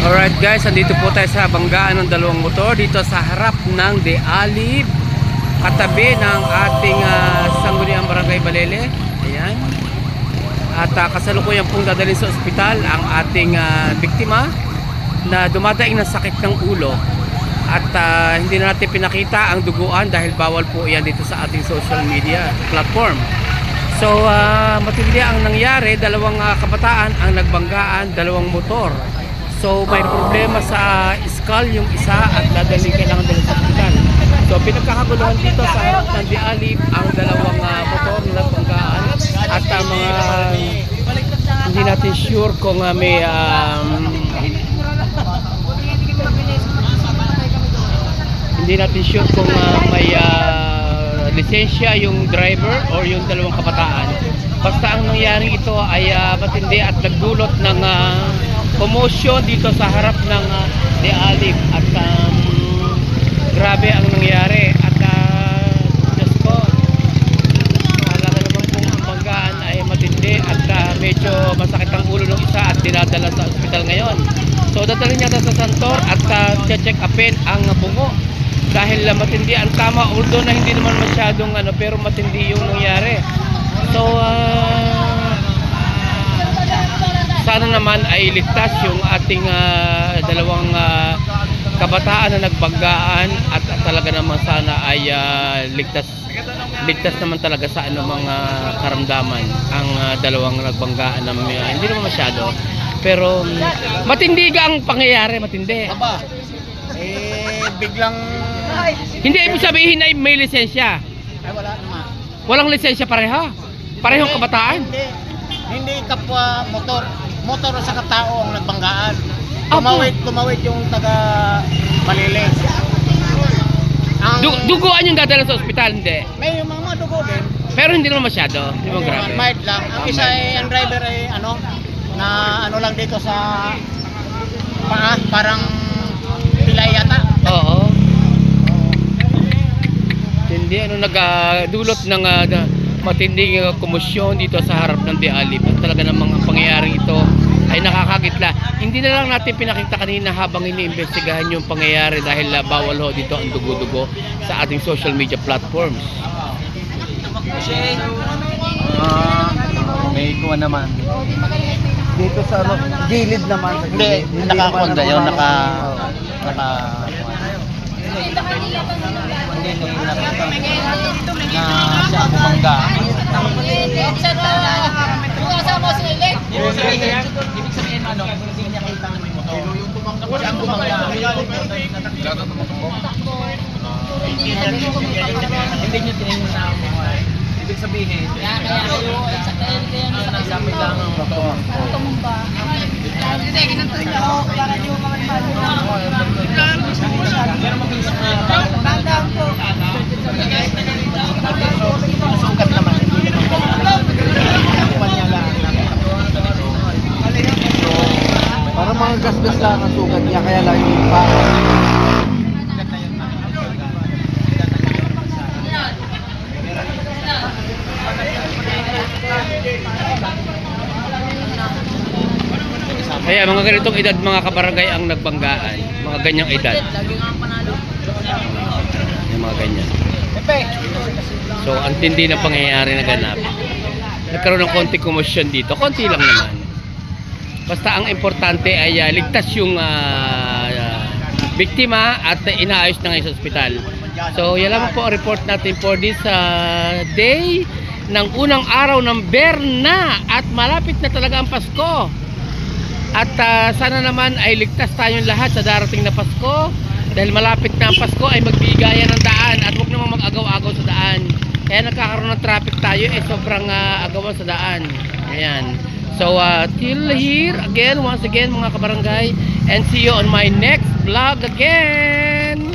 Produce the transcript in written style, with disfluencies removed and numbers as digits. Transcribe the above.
Alright guys, andito po tayo sa banggaan ng dalawang motor dito sa harap ng De Alib, katabi ng ating Sangguniang Barangay Balele. Ayan. At kasalukuyan pong dadalhin sa ospital ang ating biktima na dumadaing ng sakit ng ulo. At hindi na natin pinakita ang duguan dahil bawal po yan dito sa ating social media platform. So matindi ang nangyari, dalawang kabataan ang nagbanggaan, dalawang motor. So may problema sa skull yung isa at dadalhin kailangan dalhin sa ospital. So pinagkakaguluhan dito sa harap ng De Alib ang dalawang motor na nagbanggaan at mga hindi natin sure kung may hindi natin sure kung may lisensya yung driver or yung dalawang kabataan. Basta ang nangyaring ito ay matindi at nagdulot ng commotion dito sa harap ng De Alib at grabe ang nangyari at Diyos ko, talaga naman kung ang banggaan ay matindi at medyo masakit ang ulo ng isa at dinadala sa ospital ngayon. So dadalhin niya sa Santor at check upin ang bungo dahil matindi ang tama, although na hindi naman masyadong pero matindi yung nangyari. So sana naman ay ligtas yung ating dalawang kabataan na nagbanggaan at talaga naman sana ay ligtas naman talaga sa mga karamdaman ang dalawang nagbanggaan na hindi naman masyado pero matindi ang pangyayari, matindi. Aba, biglang hindi ibig sabihin ay may lisensya. ay wala naman. Walang lisensya parehong kabataan. Hindi kapwa motor sa katao ang nagbanggaan. Kumawid yung taga Balele. Duguan yung dadala sa ospital, hindi? May mga dugo din. Pero hindi naman masyado, hindi mo grabe. Mild lang. Ang isa ay ang driver ay na lang dito sa paa, parang pilay yata. Oo. Hindi nagdulot ng matinding komosyon dito sa harap ng De Alib. Talaga namang ang pangyayaring ito ay nakakagitla. Hindi na lang natin pinakita kanina habang iniimbestigahan yung pangyayari dahil bawal ho dito ang dugo-dugo sa ating social media platforms. May kuha naman. Dito sa gilid naman. Hindi, nakakonda yun, naka Na siya bumangga. Ibig sabihin hindi niya kita na may motor. Siya ang bumangga. Hindi niya tinignan na ako. Ibig sabihin, nasapit lang ang motor. Pero mabilis na sukat naman. Para mga gasgas lang ang sugat niya, kaya lang yung pa. Kaya mga ganitong edad mga kabarangay ang nagbanggaan, mga ganyang edad. Yung mga ganyan. So ang tindi ng pangyayari na ganap. Nagkaroon ng konti komosyon dito, konti lang naman. Basta ang importante ay ligtas yung biktima at inaayos na ngayon sa ospital. So yan lang po ang report natin for this day ng unang araw ng Berna at malapit na talaga ang Pasko. At sana naman ay ligtas tayong lahat sa darating na Pasko dahil malapit na ang Pasko ay magbigayan ng daan at huwag naman mag-agaw-agaw sa daan. Kaya nagkakaroon ng traffic tayo sobrang agawan sa daan. Ayan. So till here again, once again mga kabarangay, and see you on my next vlog again.